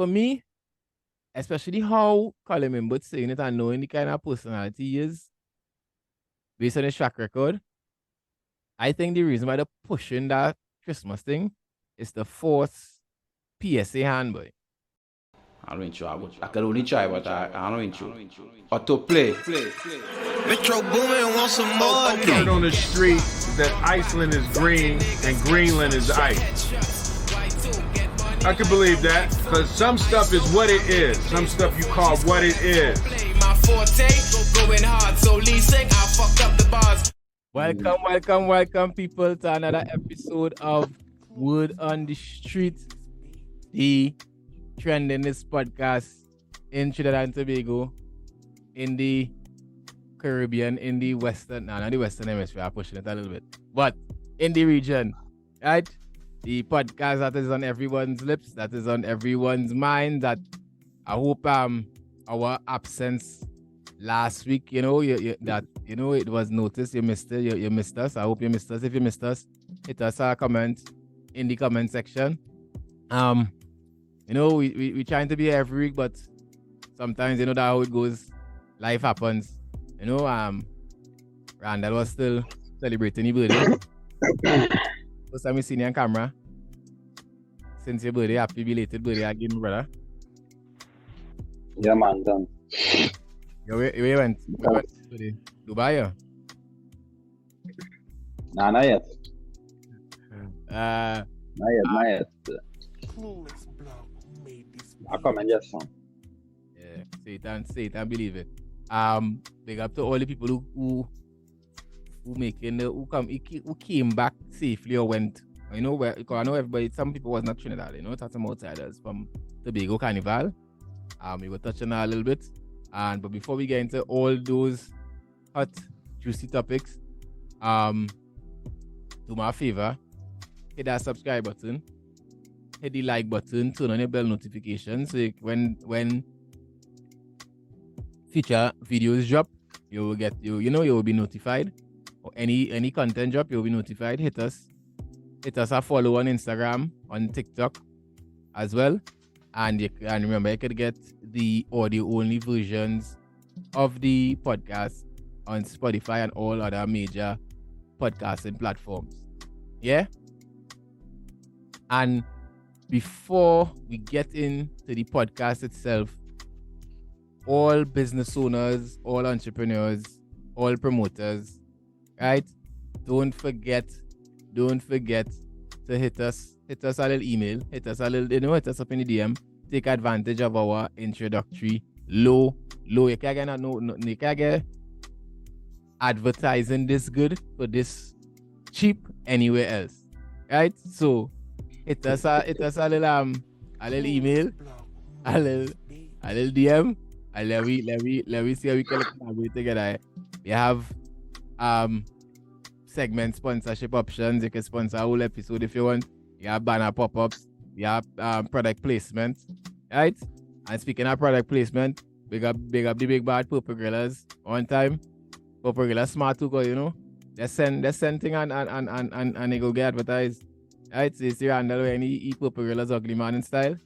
for me, especially how Colin Mimbut saying it and knowing the kind of personality he is, based on his track record, I think the reason why they're pushing that Christmas thing is to force PSA hand, boy. I don't try, but I can only try, but I don't try. Or to play. Metro Boomin wants some more. Word on the street is that Iceland is green and Greenland is ice. I can believe that, because some stuff is what it is. Some stuff you call what it is. My forte, going hard, so leasing, I fucked up the bars. Welcome, people, to another episode of Word on the Street, the trendingest podcast in Trinidad and Tobago, in the Caribbean, in the Western, not the Western Hemisphere, I'm pushing it a little bit, but in the region, right? The podcast that is on everyone's lips, that is on everyone's mind, that I hope our absence last week, it was noticed. You missed it. You missed us. I hope you missed us. If you missed us, hit us a comment in the comment section. We trying to be every week, but sometimes that how it goes. Life happens. Randall was still celebrating his birthday. First time we seen you on camera. Since your birthday, happy belated birthday again, brother. Yeah, man, done. Where you went? Dubai, yeah? Nah, not yet. Not yet. I'll come and just some. Yeah, say it and believe it. Big up to all the people who came back safely or went. Where, because I know everybody, some people was not Trinidad, that's some outsiders from Tobago Carnival. We were touching on a little bit. But before we get into all those hot, juicy topics, do my favor, hit that subscribe button, hit the like button, turn on your bell notifications, so when future videos drop, you will get you will be notified. Or any content drop, you'll be notified. Hit us a follow on Instagram, on TikTok as well. And remember, you could get the audio-only versions of the podcast on Spotify and all other major podcasting platforms. Yeah? And before we get into the podcast itself, all business owners, all entrepreneurs, all promoters, right? Don't forget to hit us a little email, hit us up in the DM. Take advantage of our introductory low. You can't get advertising this good for this cheap anywhere else, right? So hit us a little email, a little DM, and let me see how we can collaborate together. We have segment sponsorship options. You can sponsor a whole episode if you want. You have banner pop-ups. You have product placement, right? And speaking of product placement, big up the big bad Purple Grillers on time. Purple Grillers smart too, cause they send thing and they go get advertised. Right? So you see Randall when he eat Purple Grillers ugly man in style.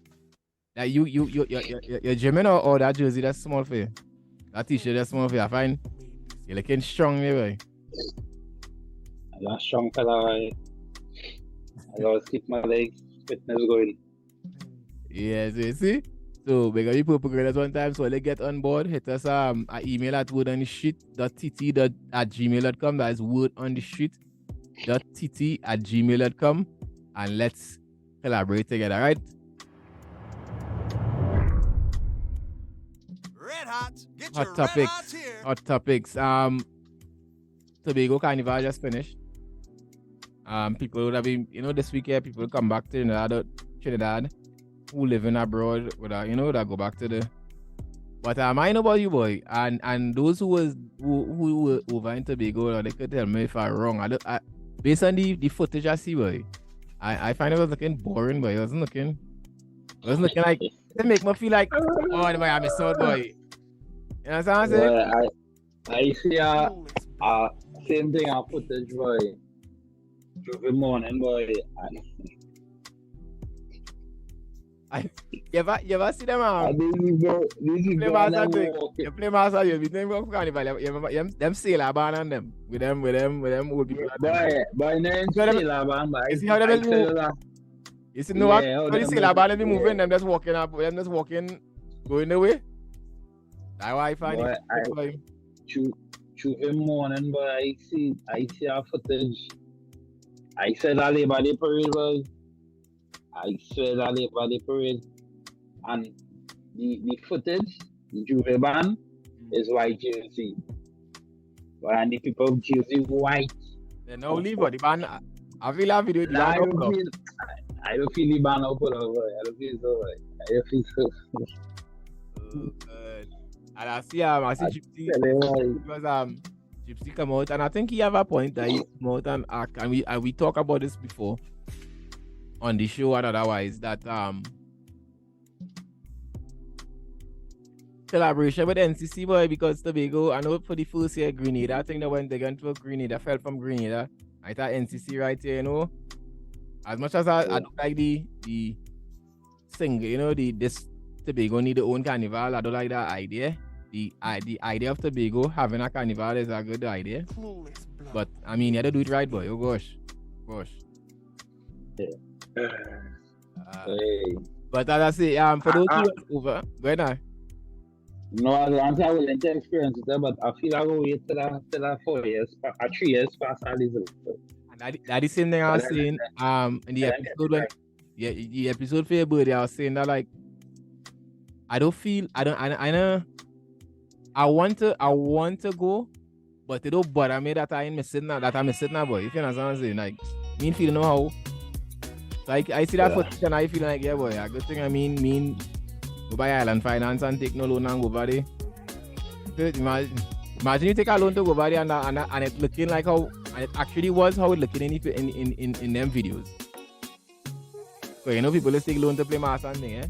That you're gymming or that jersey that's small for you. That t-shirt that's small for you, I find. You're looking strong, boy. I'm strong fella, right? I always keep my legs fitness going. Yes, you see? So, because you Purple Grillers one time, so when they get on board, hit us an email at wordonthestreet.tt@gmail.com. That is wordonthestreet.tt@gmail.com. And let's collaborate together, right? Red hot. Get Hot your topics. red hots here. Hot topics. Tobago Carnival just finished. People would have been, this weekend, people come back to Trinidad who living abroad, that go back to the. But I know about you, boy, and those who were over in Tobago, they could tell me if I'm wrong. Based on the footage I see, boy, I find it was looking boring, boy. It wasn't looking like it make me feel like, oh, I miss out, boy. You know what I'm saying? Well, I see same thing on footage, boy. Every morning, boy. You ever see them This is play going master to thing? walk. You play master, you be doing from Carnival. Them sailor band and them with them old people. But then So them- still, man, You see how them is move? You see no what? Yeah, how How the them sailor is- band be moving? yeah. Them just walking up. Them just walking, going the way. That's why I find Boy, it. Tuesday morning, but I see our footage. I said I live by the parade, boy. I said I live by the parade. And the footage, the Juve band, is white jersey. And the people of jersey white. They no leave, but the band. I feel that video. The Nah, band up, though. I don't feel the band up, boy. I don't feel so, boy. I don't feel so. And I see Gypsy because Gypsy come out, and I think he have a point that he come out and act, and we talk about this before on the show and otherwise that collaboration with NCC boy, because Tobago, I know for the first year Grenada, I think that when they went to Grenada, fell from Grenada. I thought NCC right here, you know. As much as I don't like the single, you know, this Tobago need their own carnival. I don't like that idea. The idea of Tobago having a carnival is a good idea. But I mean, you have to do it right, boy. Oh gosh. Hey. But as I say, for those who are over, go ahead now. No, I don't have to experience it, but I feel I go wait till 4 years, 3 years past all this. And that is the same thing I was saying in the episode when the episode for your birthday, I was saying that like I know I want to go, but it don't bother me that I'm missing now, boy. If you understand what I'm saying, like me feel know how. Like I see that footage and I feel like yeah, boy, a good thing. I mean go buy Island Finance and take no loan and go over there. Imagine you take a loan to go over there and it looking like how, and it actually was how it looking in them videos. So you know people just take loan to play master and thing, eh?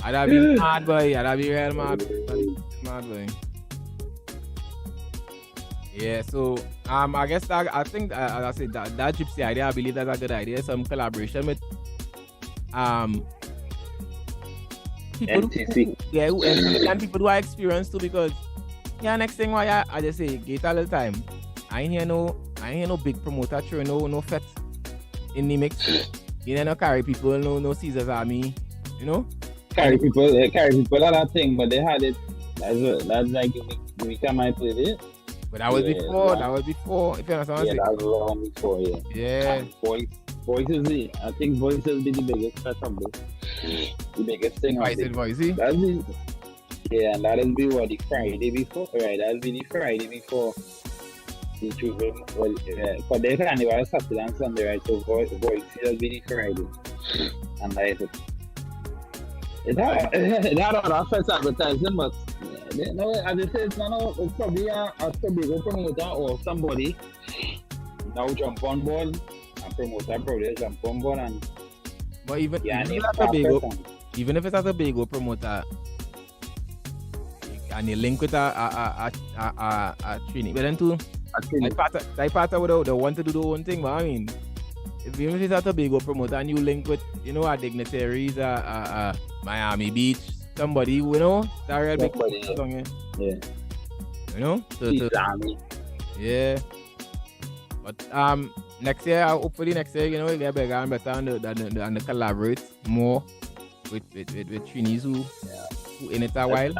I'd have been mad, boy. I'd have been real mad. Mad, boy. Yeah, so I guess that I think as I said that Gypsy idea, I believe that's a good idea. Some collaboration with people and people who are experienced too, because next thing why I just say get a little time. I ain't hear no big promoter sure no fet in the mix. You know carry people no Caesar's Army, you know? Carry people that thing, but they had it. That's like we can might play it. But that was before. If you understand what I'm saying. Yeah, that was long before, yeah. Yeah. Voice is it. I think voice will be the biggest set of this. The biggest thing. Voicey. That's it. Yeah, and that'll be what, the Friday before, right? That'll be the Friday before the children. Well, for their carnival Saturday and Sunday, right? So voice will be the Friday. And that's it. It had other first advertising, but no, as I said, it's probably a Tobago promoter or somebody now jump on board and promoter probably jump on board and. But even if it's a Tobago promoter and you link with a training, but then too, I part of the want to do the own thing. But I mean, even if it's a Tobago promoter and you link with our dignitaries, Miami Beach, somebody you know, that real big song, yeah. You know, yeah. But next year, hopefully next year, you know, we get bigger and better and collaborate more with trainees who in it a while.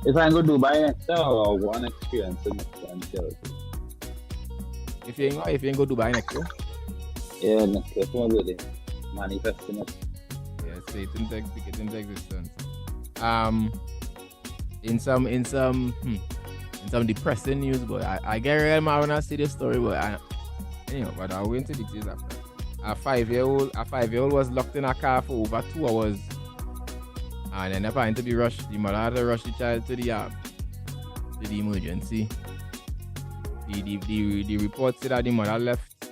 If I go to Dubai next year, I'll go on experience in next year. If you ain't go to Dubai next year? Yeah, next year, come on with it. Manifesting it. Yeah, so it into existence. In some depressing news, but I get real mad when I see this story, but I'll go into details after. A 5-year-old was locked in a car for over 2 hours, and then apparently to be rushed. The mother had to rush the child to the emergency. The report said that the mother left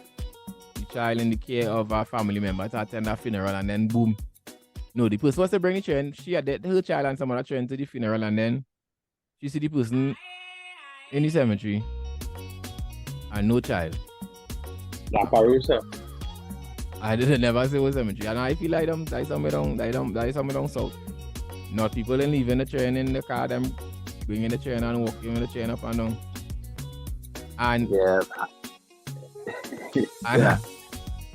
the child in the care of a family member to attend a funeral, and then boom. No, the person was to bring the train. She had her child and some other train to the funeral, and then she see the person in the cemetery and no child. Like Paris, sir. I didn't never say it was cemetery. And I feel like them die somewhere down south. Not people in leaving the train in the car, them bringing the train and walking with the train up and down. And Yeah.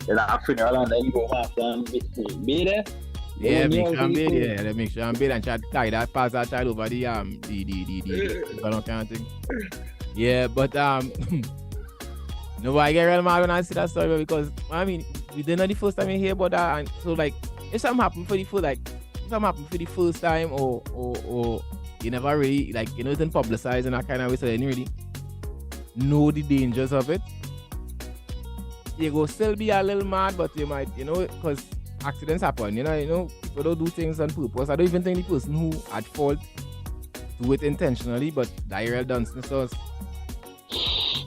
and That funeral and then you go after and be there. yeah, make sure I'm bid, yeah, they make sure I'm bid and try to carry that pass that child over the kind of thing. Yeah, but no, I get real mad when I see that story because I mean we didn't know the first time you hear about that, and so like if something happened for the first time or you never really like it's been publicized in that kind of way, so you didn't really know the dangers of it. You go still be a little mad, but you might, because accidents happen, people don't do things on purpose. I don't even think the person who at fault do it intentionally, but the real dunceness was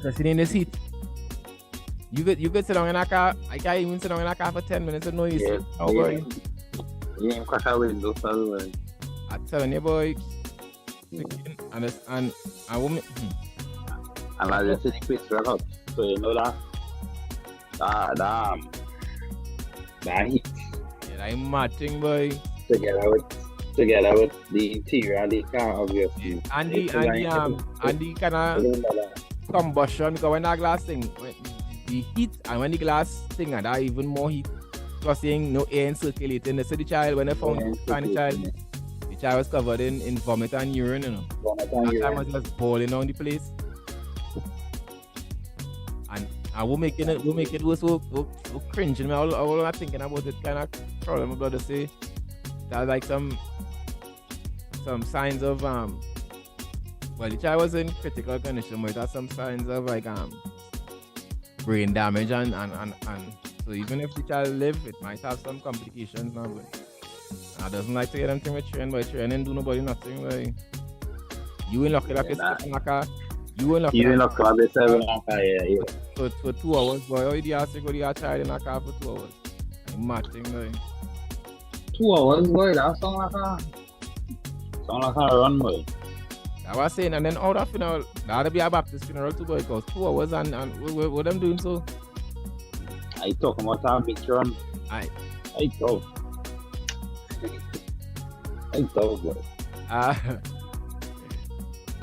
sitting in the seat. You could sit down in a car. I can't even sit down in a car for 10 minutes and know you sit. You ain't crack a window as well. I'm telling you, boy. And I woman. And I just see the picture a lot. So you know that heat Yeah, I'm matching, boy. together with the interior of the car, obviously. And the kind of combustion, because when that glass thing, the heat, and when the glass thing and that even more heat, plus saying no air circulating. They said the child, when they found the child was covered in vomit and urine, That time was just boiling on the place. And we'll make it worse so cringe. I was not thinking about it kind of problem. My brother say that like some signs of well, the child was in critical condition, but it has some signs of like brain damage and so even if the child live, it might have some complications now. But I doesn't like to get anything with train, but train and do nobody nothing. But you ain't locking up yourself in a car. You ain't locking up yourself in a car, yeah. For 2 hours, boy. How you ask to go to your child in a car for 2 hours? I'm matching, boy. 2 hours, boy. That sound like a run, boy. I was saying, and then all that funeral, that'll be a Baptist funeral too, boy, because 2 hours and what them doing so? I talking about a big run. I thought, boy. Oh,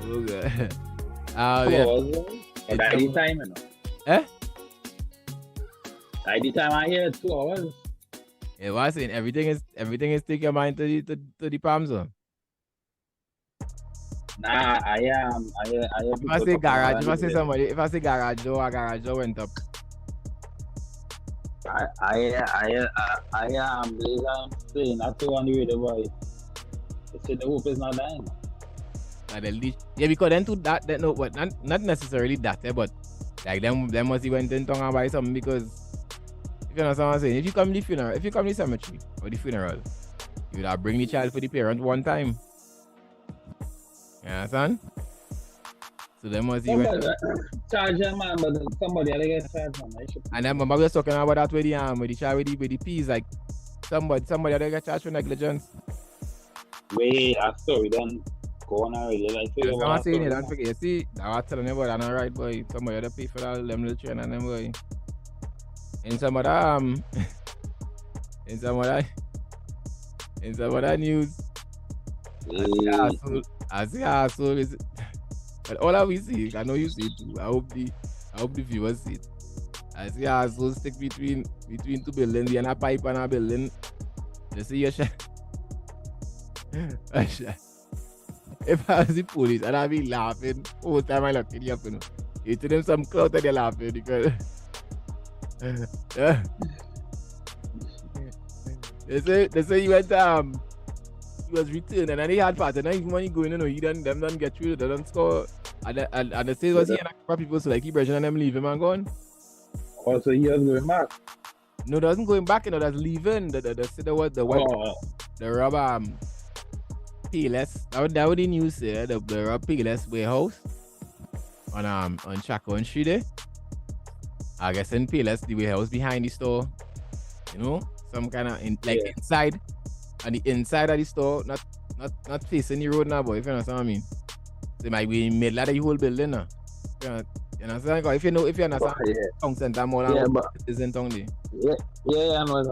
good. 2 hours, boy. But that's the time, Eh? That's the time I hear 2 hours. Yeah, what I saying, everything is taking your mind to the palm zone. Nah, I am. If I say garage, if I say garage door went up. I am saying not to on the radio, boy. They say the hope is not dying. Yeah, because then to that no, but not necessarily that, but like them must have went in tongue and buy something, because if you know what I'm saying, if you come to the cemetery or the funeral, you would have bring the child for the parent one time. You understand? So them must have charge them, man, but somebody else get charged, man. And then remember we was talking about that with the child with the peas, like somebody else get charged for negligence. Wait, a story don't go on already. Like, I'm not saying it, don't forget. You see, I was telling you about that, alright, boy. Somebody else pay for that them little train and them, boy. In some of that news, I see asshole is, but all that we see, I know you see it too. I hope the viewers see it. I see asshole stick between 2 buildings, and a pipe and a building. You see your shit. If I was the police, I'd be laughing all the time I look at you, you tell them some clout and they're laughing because they say you went he was returned and then he had part, and then even when you go in, he them don't get through, they don't score, and the state was here and people, so like he Bridget and them leave him and gone. Also, he was going back. No, doesn't going back, that's leaving. The rubber Payless. That was the news there. The rubber Payless warehouse on Chaco Street there. I guess in Payless, the warehouse behind the store, some kind of inside, and the inside of the store, not facing the road now, boy. If you know what I mean. So it might be in the middle of the whole building now. You understand? If you understand, Yeah. Town Center Mall Yeah, and but it is in town there. I know.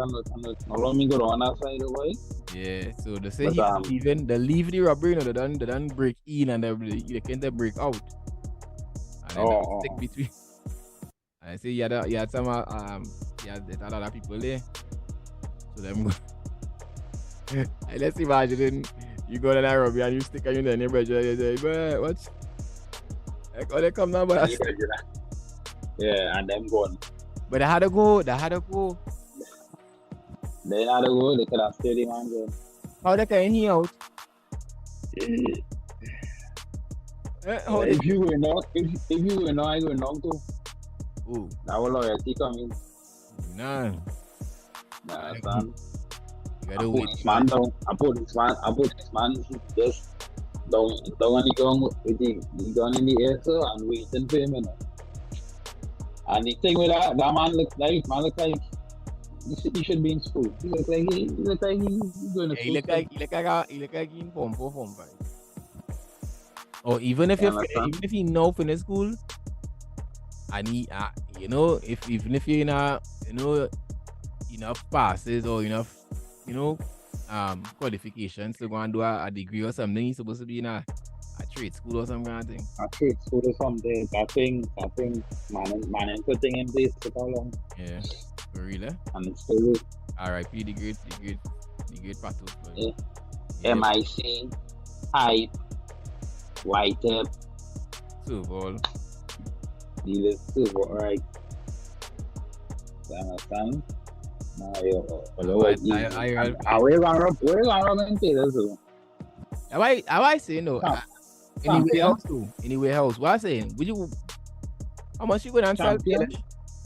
Now let me go on that side, boy. Yeah, so they say But, he's leaving. They leave the robbery, they done break in and they can't break out. And then they stick between. I say you had some you had a lot of people there. So them go. Let's imagine you go to that robbery and you stick on your neighbor, you say, but what? Like, oh, they come now, but yeah, and them gone. But they had to go. They had to go. They could have stayed him and gone. How they can hear out? How If you were not, I go knock too. Oh, That will loyalty coming. nah. Son. You A gotta wait. policeman down. A policeman just down on the ground with the gun in the air, so, and waiting for him, you know. And the thing with that man look like he should be in school. He look like he's going to He school. look like he in form, right? Or even if he know finish school, and he even if you're in enough passes or enough qualifications to go and do a degree or something, he's supposed to be in a trade school or some kind of thing. A trade school or something. That thing, man, putting in place for how long? Yeah, for real. And it's still R.I.P. the great Patos. Yeah. MIC, hype, white up, So ball. dealers too, right? You understand? Now we're gonna run tailors too. Have I saying no? Anywhere else. What I saying? How much you gonna sell Payless?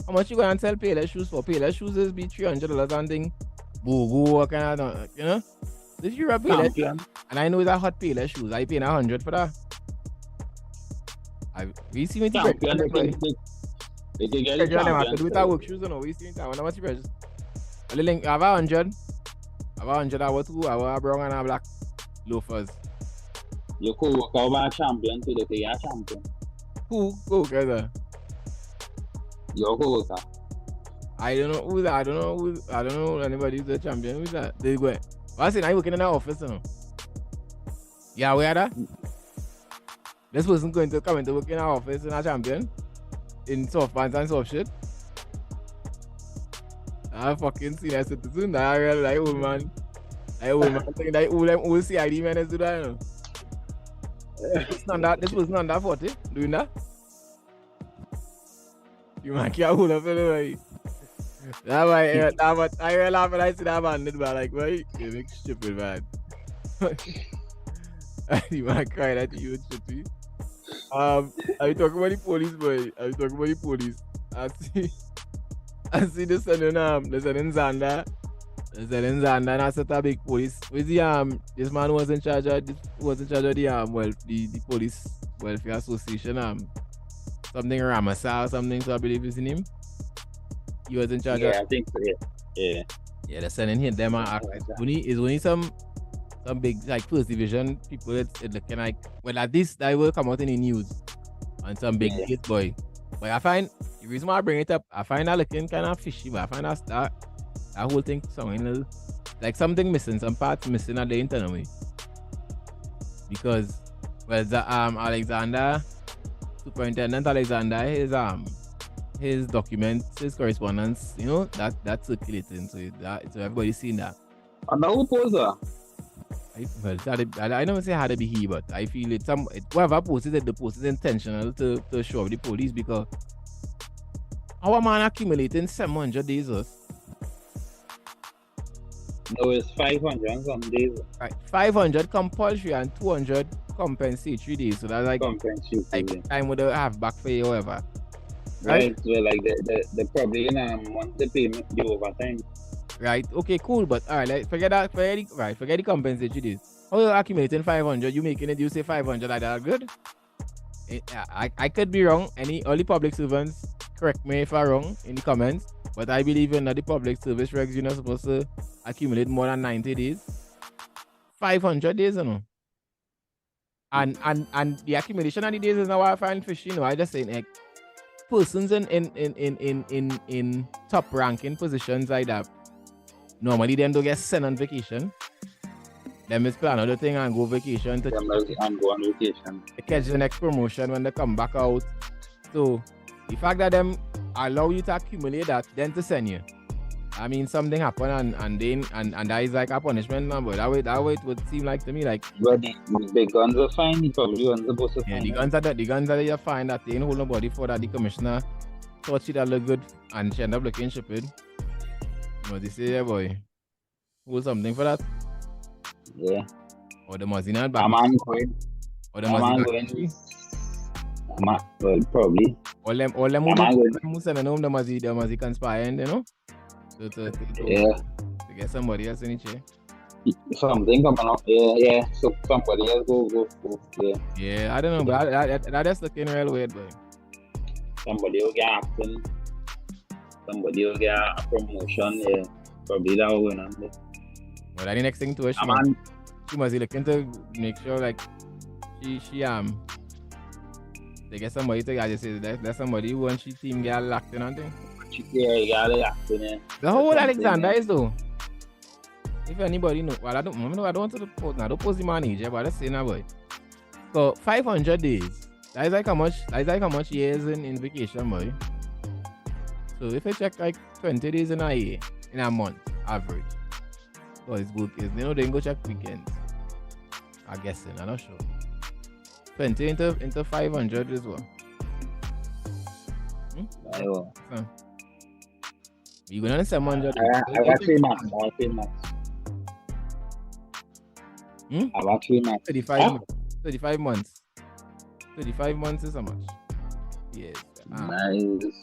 How much you gonna sell Payless shoes for? Payless shoes is be $300 and thing. Bogo kind of, you know? If you're a Payless, and I know it's a hot Payless shoes, I paying $100 for that. We see me They can get the champion. do with our work shoes, you know. We see me how much you purchase. I have 100. I have 100 hour 2 hour brown and a black loafers. You could work over a champion to the player champion. Who go together? Your co-worker. I don't know who that. I don't know anybody who's a champion. Who's that? They go. I said I working in our office, you know. Yeah, where that? This person going to come into work in our office in a champion in soft pants and soft shit. I fucking see that citizen. That real like old man. Like old man saying that all them old CID men do that, you know. This was not that 40 doing that. You might can't hold up anyway. That's why I laugh when I see that man did like, why you make stupid man. You might cry that you should be. I talk about the police, boy. I see the sending Xander. And I set a big police. With the this man was in charge of the the police welfare association something Ramasa or something, so I believe is in him. He was in charge of. I think so, yeah. Yeah, they're sending him them only some big like first division people it's looking like at least that will come out in the news on some big hit boy. But I find the reason why I bring it up, I find that looking kind of fishy, but I find that whole thing sounding like something missing, some parts missing at the internal way. Because Alexander, Superintendent Alexander, his documents, his correspondence, you know, that's circulating, so everybody's seen that. And who posed that? I don't say how to be he, but I feel whoever posted it, the post is intentional to show up the police, because our man accumulating 700 days. No, it's 500 and some days. Right, 500 compulsory and 200 compensatory days. So that's like time would have back for you, however. Right? So like the probably want to pay the overtime. Right, okay, cool, but alright, forget the compensatory days. How you accumulating 500, you making it, you say 500 like that, good? I could be wrong. All the public servants, correct me if I'm wrong in the comments, but I believe in the public service regs, you're not supposed to accumulate more than 90 days. 500 days, you know. And the accumulation of the days is not what I find fishy, you know. I just saying, persons in top ranking positions like that, normally them don't get sent on vacation. Them is plan another thing and go vacation to go on vacation. catch the next promotion when they come back out. So the fact that them allow you to accumulate that, then to send you. I mean, something happened and that is like a punishment number. That way it would seem like to me like. But the guns are fine. The probably ones supposed to Yeah, fine. the guns that you find that they ain't hold nobody for that. The commissioner thought she that look good and she ended up looking stupid. But they say, yeah, boy, hold something for that. Yeah. Or the Mazina back. A man going. Or the A man Mazina. going. Well, probably. All them who send home the Mazi conspiring, you know? To get somebody else in the chair. Something coming up. Yeah. So somebody else go. Yeah. Yeah, I don't know, but that is looking real weird, boy. Somebody will get acting. Somebody will get a promotion. Yeah. Probably that will win on there. But the next thing to her, she must be looking to make sure like she they get somebody to I just say that's somebody who wants she team get locked in on thing. Yeah, you got it acting. Yeah. The whole Alexander is though. If anybody know, well I don't want to post now. Don't post the manager, but let's say now, boy. So 500 days. That is like how much years in vacation, boy. So if I check like 20 days in a year, in a month, average. So it's good case. You know, they can go check weekends. I'm guessing, I'm not sure. 20 into 500 as well. So, you going on 700? I got 3 months. I got 3 months. 35 months. 35 months is how much? Yes. Nice.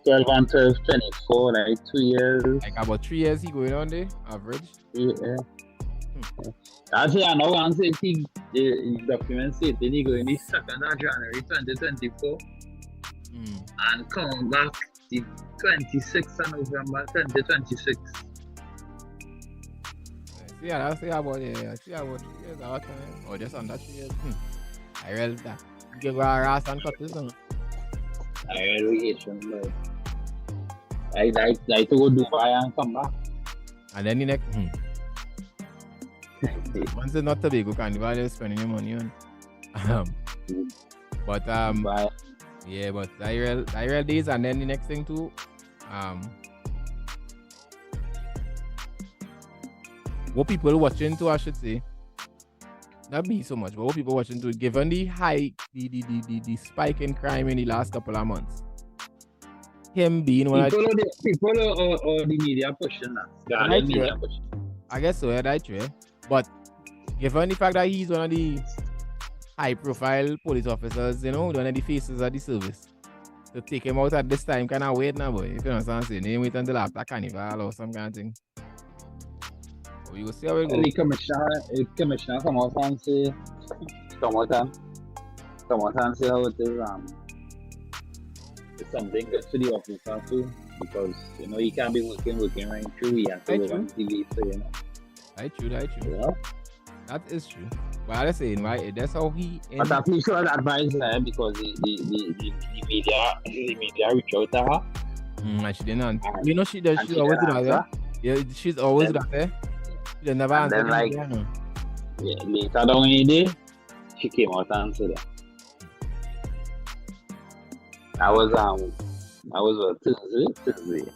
12 and 12, 24, like 2 years. Like about 3 years he going on there, average. Yeah. Actually, I know one say the document say then he go in the 2nd of January 2024 and come back the 26th of November 2026. Yeah, see about 3 years out or just under 3 years. I read that. You can go around and cut this one. I vacation, but I to go Dubai and come back. And then the next once it's not Tobago Carnival, you're spending your money on. But yeah, but I real days, and then the next thing too, what people watching too, I should say, not me so much, but what people watching too, given the high, the spike in crime in the last couple of months, him being one of people or the media pushing that. I guess so, yeah, that's true. But given the fact that he's one of the high-profile police officers, you know, one of the faces of the service, to take him out at this time, kind of wait now, boy. If you understand, saying, he wait until after Carnival or some kind of thing. So you will see how it goes. The commissioner come out and say, come out and say how it is. It's something good for the officer too, because you know he can't be working right through. He has to go on TV, so you know. That's true. Yeah. That is true. But I'm saying, right? That's how he. But I'm pretty sure that advice because the media reached out to her. And she didn't. You know, she does. She's always do that. Yeah, she's always do that. She never answered. Like, later down in the day, she came out and said that. I was Tuesday.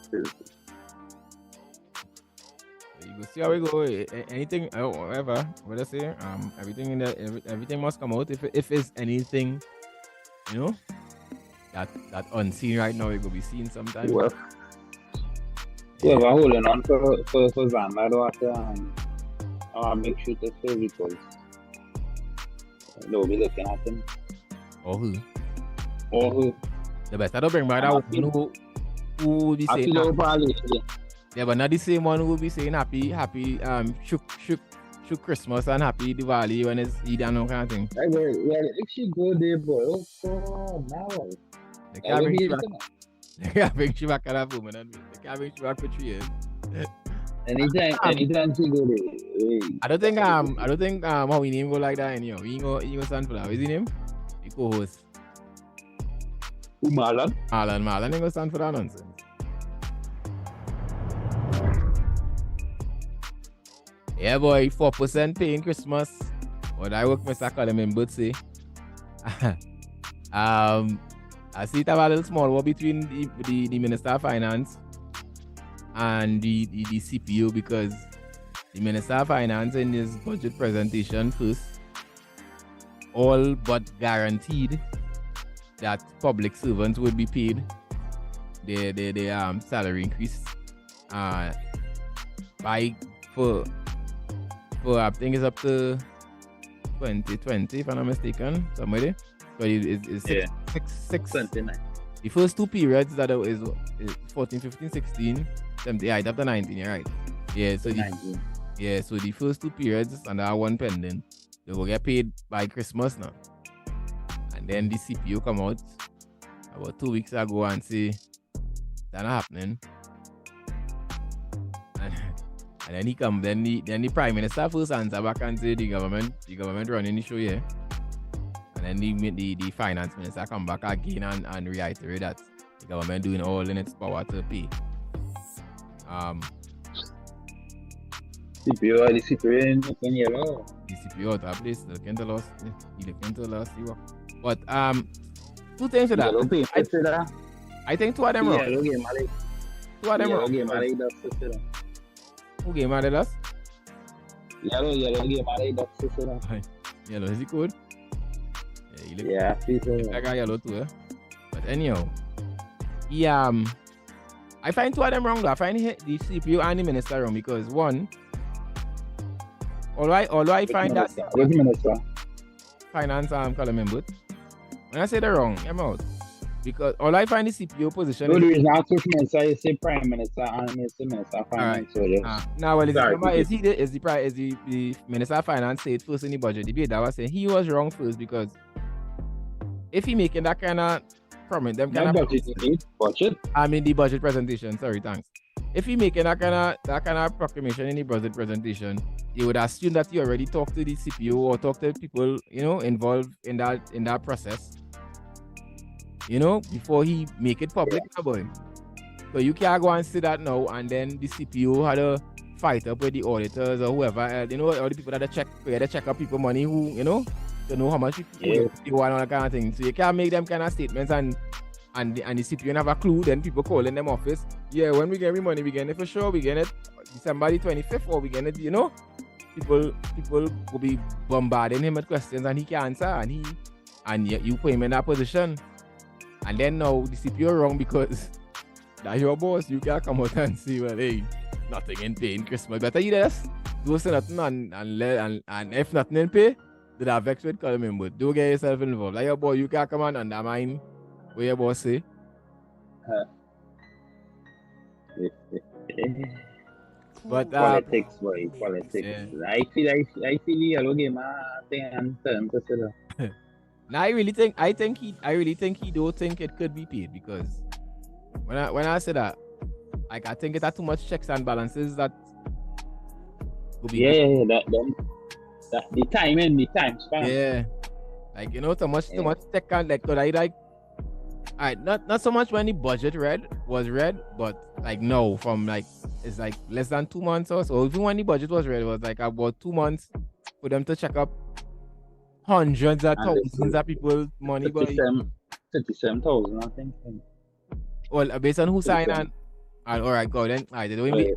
You go see how we go. Anything, whatever. What I say, everything must come out. If it's anything, you know, that unseen right now, it will be seen sometime. Well, we're holding on for Zanda after make sure to say because they'll be looking at him. Or who? The best. I don't bring back that one who be saying. Yeah, but not the same one who will be saying happy, shook Christmas and happy Diwali when it's Eid and all kind of thing. If she go there, boy, oh now. They can't bring she back at that woman. They can't bring she back for 3 years. Anytime she go there. I don't think how we name go like that anyhow. He go Sunflower. Is his name? He co-host. Who Marlon? Marlon ain't gonna stand for that nonsense. Yeah, boy, 4% paying Christmas. What I work Mr. Colin in say. I see it have a little small war between the Minister of Finance and the CPO, because the Minister of Finance in his budget presentation first all but guaranteed that public servants would be paid their salary increase by for I think it's up to 2020 if I'm not mistaken, somebody. But it's six 29. the first two periods that is 14, 15, 16, 17, yeah, it's up to 19, you're right. Yeah, so so the first two periods and that one pending, they will get paid by Christmas now. And then the CPO come out about 2 weeks ago and say that's not happening. And then he come, then the Prime Minister first answer back and say the government running the show here. And then the Finance Minister come back again and reiterate that the government doing all in its power to pay. CPO, the CPO in yellow. The CPO out of place, looking to lost. He looking to lost. But two things to that. I think two of them wrong. Two of them wrong. Who game mad at us? Yellow game married up sister. Yellow, is he good? Yeah, he look like a yellow too, eh? But anyhow, I find two of them wrong though. I find the CPO and the minister wrong because one, although I find that which minister? Finance column member. When I say they're wrong, I'm out. Because all I find the CPO position no, is not Chief Minister, you say Prime Minister and Minister of Finance. Right. Now, well, is the Minister of Finance said first in the budget debate that was saying he was wrong first because if he making that kind of promise, them kind of budget. I mean the budget presentation. Sorry, thanks. If he making that kind of proclamation in the budget presentation, you would assume that he already talked to the CPO or talked to people involved in that process. Before he make it public, boy. So you can't go and say that now, and then the CPO had a fight up with the auditors or whoever, all the people that check up people money who, to know how much you want all that kind of thing. So you can't make them kind of statements and the CPO have a clue, then people call in them office. Yeah, when we get money, we get it for sure, we get it December the 25th, or we get it, People will be bombarding him with questions and he can't answer, and you put him in that position. And then now the CPO wrong because that's your boss. You can't come out and say, well, hey, nothing in pay in Christmas. Better you just do nothing and if nothing in pay, then I vex with column member. Don't get yourself involved. Like your boy, you can't come and undermine what your boss say. But politics, boy, politics. Yeah. I feel the yellow game thing and turn to sit. Now I really think he don't think it could be paid because when I say that, like I think it's too much checks and balances that could be that the time span. Yeah. Like too much tech and like could I like alright, not so much when the budget was read, but like no, from like it's like less than 2 months or so. Even when the budget was read, it was like about 2 months for them to check up hundreds of thousands of people money, but 37,000, I think. Well, based on who signed and all right, go then. I did we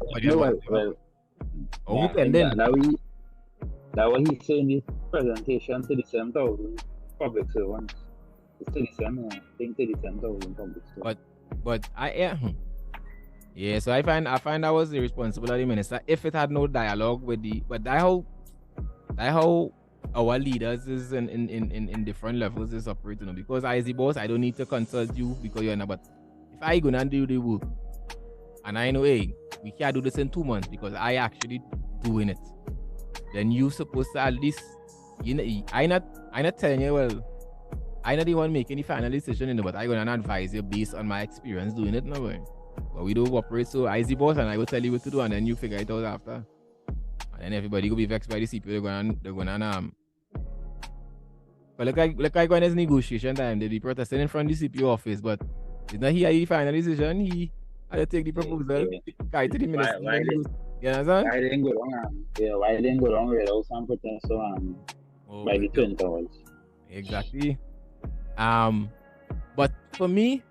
that what he said in the presentation, 37,000 public servants. It's 37, I think 37,000 public servants. But so I find that was the responsibility of the minister if it had no dialogue with that how our leaders is in different levels is operating because as the boss I don't need to consult you because you're not, but if I gonna do the work and I know hey we can't do this in 2 months because I actually doing it, then you supposed to at least I not telling you well I not the one making the final decision but I gonna advise you based on my experience doing it now, but we don't operate so I the boss and I will tell you what to do and then you figure it out after. And then everybody will be vexed by the CPO. They're gonna But look like when it's negotiation time, they be protesting in front of the CPO office, but it's not here he final decision. He had to take the proposal, carry to the minister. Why You understand? why didn't go down? Why didn't go down without some protest by the Twin Towers? Exactly. But for me,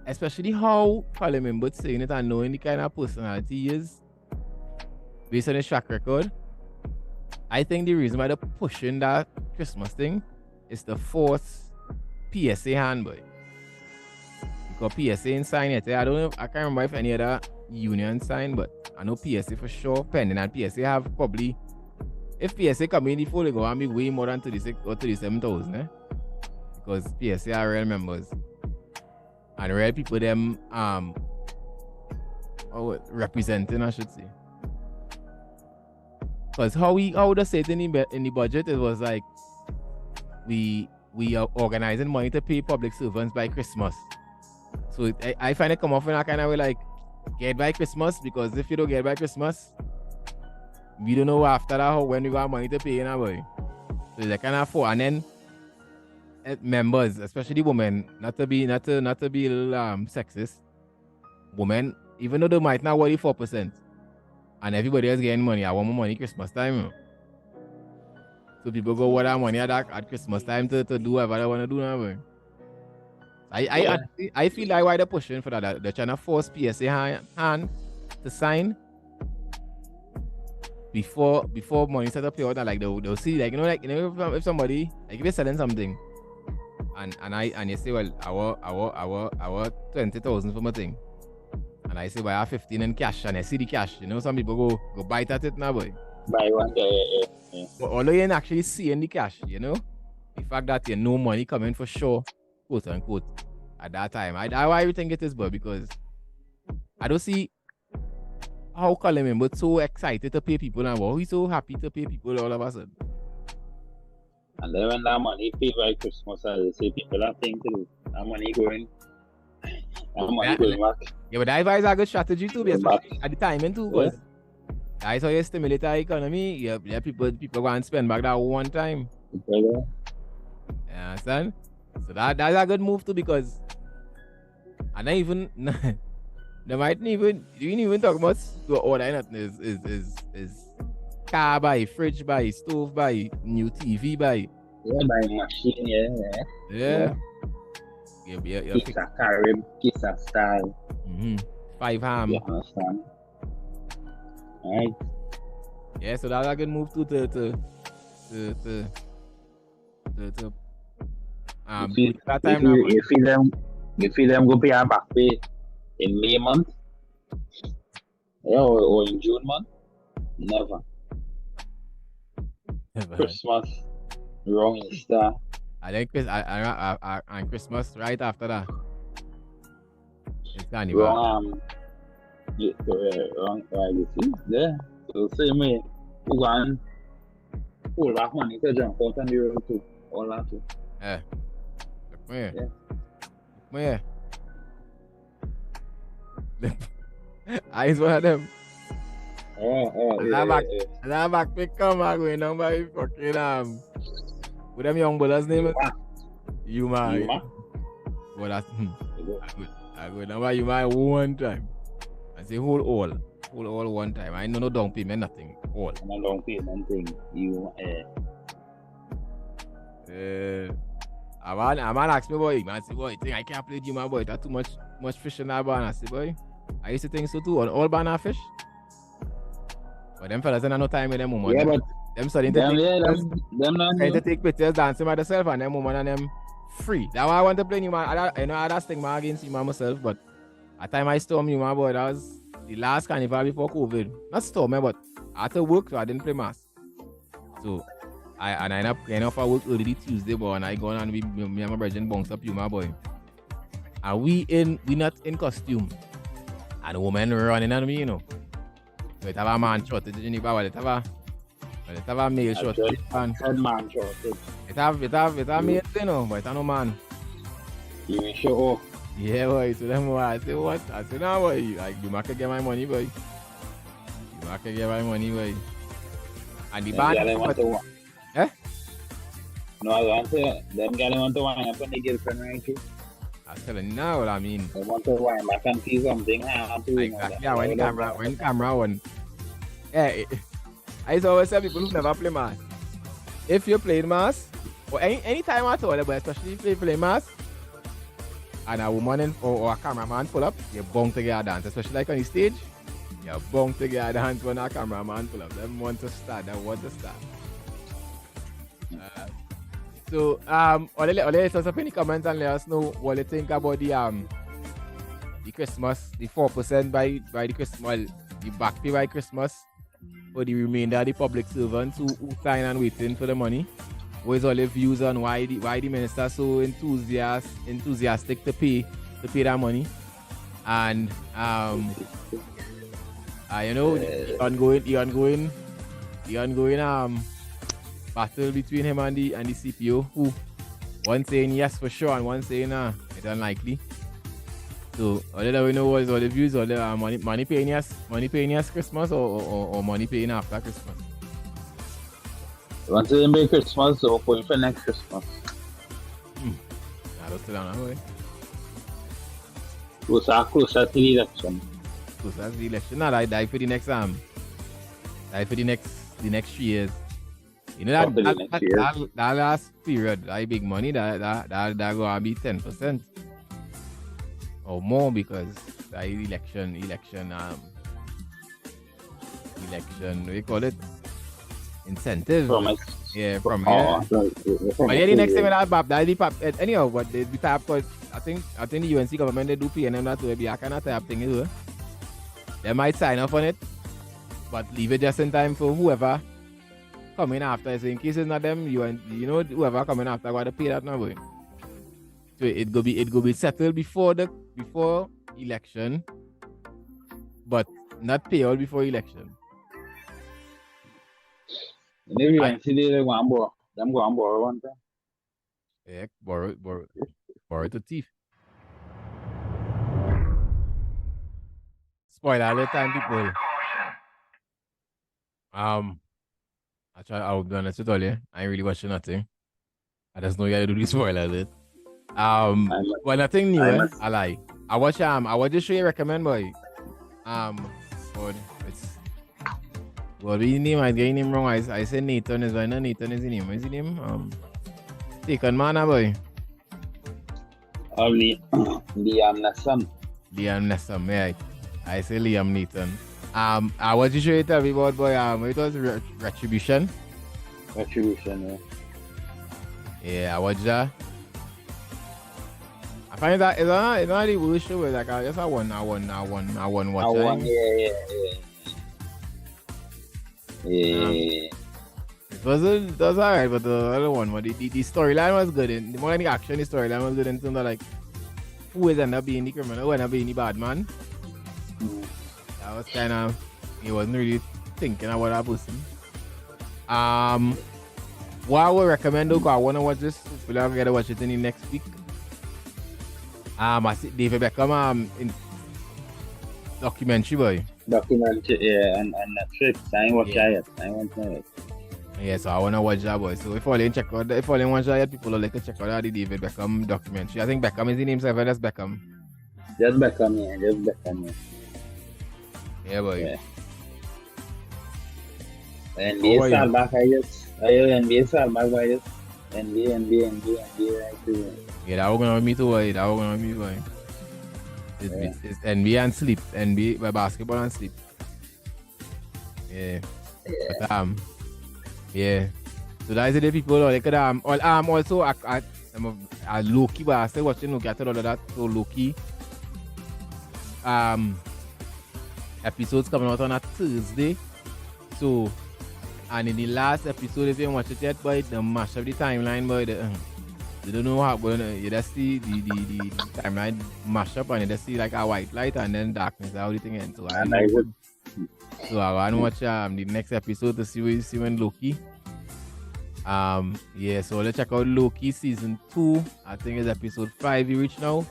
especially how Parliament but saying it and knowing the kind of personality he is, based on his track record, I think the reason why they're pushing that Christmas thing is to force PSA hand, boy. Because PSA ain't signed yet. I don't know, I can't remember if any other union signed, but I know PSA for sure pending, and PSA have probably, if PSA come in the full, they go and be way more than 36 or 37,000, eh? Because PSA are real members. And real people them representing, I should say. Because how they say it in the budget, it was like we are organizing money to pay public servants by Christmas. So I find it come off in a kind of way like get by Christmas, because if you don't get by Christmas, we don't know after that when we got money to pay in a way. So they kind of for, and then members, especially women, not to be a little sexist, women, even though they might not worry 4%, and everybody else getting money, I want more money Christmas time. So people go what that money at Christmas time to do whatever they want to do now. I feel like why they're pushing for that. They're trying to force PSA hand to sign before money start to pay out. And like they'll see, like if somebody, like if you're selling something and you say, well, I want 20,000 for my thing, and I say, well, I have 15 in cash, and I see the cash. Some people go bite at it now, boy. Buy one day. But although you ain't actually seeing the cash, the fact that you know money coming for sure, quote unquote, at that time. Why you think it is, but because I don't see how Colin but so excited to pay people now. He's so happy to pay people all of a sudden. And then when that money paid by Christmas, I say people are thinking to do. That money going back. Yeah, but that is a good strategy too, especially at the timing too, because that's how you stimulate the economy. Yeah, people go and spend back that one time. You understand? So that's a good move too, because and even they might even you didn't even talk about your order nothing is car buy, fridge buy, stove buy, new TV buy. Yeah, buy machine, Yeah. Kiss a Carib, kiss a style. 5 ham. You understand? Alright. Yeah, so that's a good move too to that time now. You feel them go pay a back pay in May month? Yeah, or in June month? Never. Christmas, wrong Easter. I think and Christmas right after that. It's Carnival. Wrong, right, you see? Yeah. So same way, you go and pull back money to jump out on the road too. All that too. Yeah. I is one of them. That back pick come back going down by fucking with them young brothers name. Yuma. Well, that's I go down by Yuma one time. I say hold all one time. I know no down payment, nothing. All. No down payment thing. A man ask me, boy, man, say, boy, think I can't play Yuma, boy. That's too much fish in that barn. I say, boy, I used to think so too. On all barn are fish. But them fellas ain't no time with them woman. Yeah, but them starting to take pictures dancing by themselves, and them woman and them free. That's why I want to play Yuma. I know I just think against Yuma myself, but at time I storm Yuma, boy, that was the last carnival before COVID. Not storm, but after work, so I didn't play mass. So I end up getting off at work early Tuesday, boy, and I go on and me and my brother bounce up Yuma, boy. And we not in costume. And the woman running at me, So it have a man shortage in the bar, it have a male shortage. Head man shortage. It have male, but it have no man. You show off. Yeah, boy. So them boy, I say what? I say no, boy. Like you can get my money, boy. You can get my money, boy. And the band. No, I want to, them girls want to wind up on the girlfriend, right? Too. I'm telling you now what I mean. They want to wind back and see something happen. Exactly. Yeah, when camera on. Yeah, I used to always tell people who never play mass. If you're playing mass, or any time at all, but especially if you play mass, and a woman or a cameraman pull up, you're bound to get a dance, especially like on the stage. You're bound to get a dance when a cameraman pull up. Them want to start. So, let us up in the comments and let us know what you think about the Christmas, the 4% by the Christmas, the back pay by Christmas for the remainder of the public servants who sign and waiting for the money. What is all your views on why the minister so enthusiastic to pay that money? And the ongoing battle between him and the CPO, who one saying yes for sure and one saying it's unlikely. So all that we know was all the views, all the money paying yes Christmas or money paying after Christmas. Once they make Christmas, so going for next Christmas. I don't sit down that way. Closer to the election. Closer to the election. No, die for the next die for the next 3 years. You know that last period, that big money, that gonna be 10% or more because the election, we call it incentive. Promise. Yeah, from here. But yeah, the next thing that'll be pop. Anyhow, but they be type because I think the UNC government they do PNM that to be a kind of type thing is. They might sign up on it, but leave it just in time for whoever coming after. So in case it's not them, whoever coming after got to pay that number. So it go be settled before election, but not pay all before election. And if you want to see them go and borrow one time. Yeah, borrow to thief. Spoiler alert time, people. I'll be honest with all you. I ain't really watching nothing. I just know you gotta do this spoiler alert. Well, nothing new. I lie. I watch the show you recommend, boy. But it's what his name? I get his name wrong. I said Nathan is right now. Nathan is his name. What is his name? Taken man, boy. Liam Neeson. Liam Neeson, yeah. I say Liam Nathan. I watched the show you tell me about, boy. It was Retribution. Retribution, yeah. Yeah, I watched that. I find that it's not the worst show, but like I just one watch. Yeah. It was alright, but the other one, but the storyline was good. And the more than the action, the storyline was good in terms of like who is end up being the criminal, who end up being the bad man. That was kind of, he wasn't really thinking about that person. What I would recommend though, because I want to watch this, hopefully I'll get to watch it in the next week. I see David Beckham in documentary, boy. Documentary, yeah, and Netflix. I ain't watch that yet. Yeah, so I want to watch that, boy. So if all you want to watch that yet, people will like to check out the David Beckham documentary. I think Beckham is the name, so that's Beckham. Just Beckham, yeah. Yeah, boy. Yeah. NBA start back, NBA start back, boy. NBA, right too. Yeah, that was going to be too, boy. It's NBA and sleep. NBA by basketball and sleep. Yeah. But, yeah. So that's the people they could also I low-key, but I still watching Loki after all of that. So Loki episodes coming out on a Thursday. So and in the last episode, if you watch it yet, boy, the mash up the timeline, boy, you don't know how going on. You just see the timeline mash up and you just see like a white light and then darkness, how the thing ends. So I want to watch the next episode to see when Loki. Yeah, so let's check out Loki season 2. I think it's episode 5 we reach now.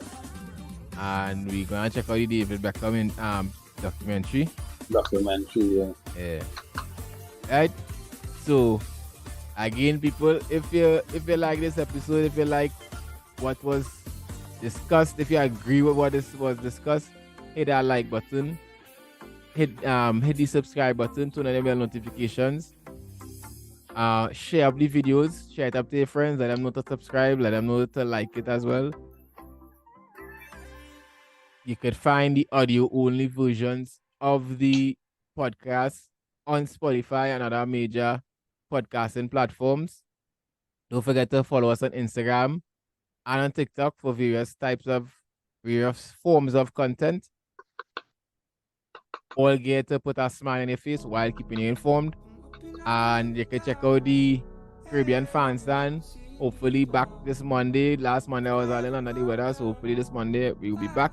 And we're gonna check out the David Beckham in documentary. Documentary, yeah. Yeah. Right. So Again, people, if you like this episode, if you like what was discussed, if you agree with what this was discussed, hit that like button, hit the subscribe button, turn on the bell notifications, share up the videos, share it up to your friends, let them know to subscribe, let them know to like it as well. You could find the audio only versions of the podcast on Spotify and other major podcasting platforms. Don't forget to follow us on Instagram and on TikTok for various forms of content. All geared to put a smile on your face while keeping you informed. And you can check out the Caribbean Fan Stand. Hopefully back this Monday. Last Monday I was all in under the weather, so hopefully this Monday we will be back.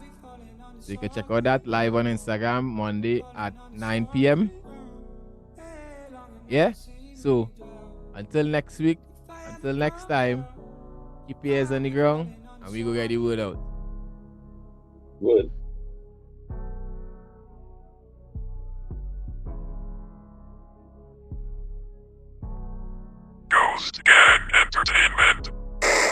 So you can check out that live on Instagram Monday at 9 p.m. Yeah? So until next week, until next time, keep your ears on the ground and we go get the word out. Good. Ghost Gang Entertainment.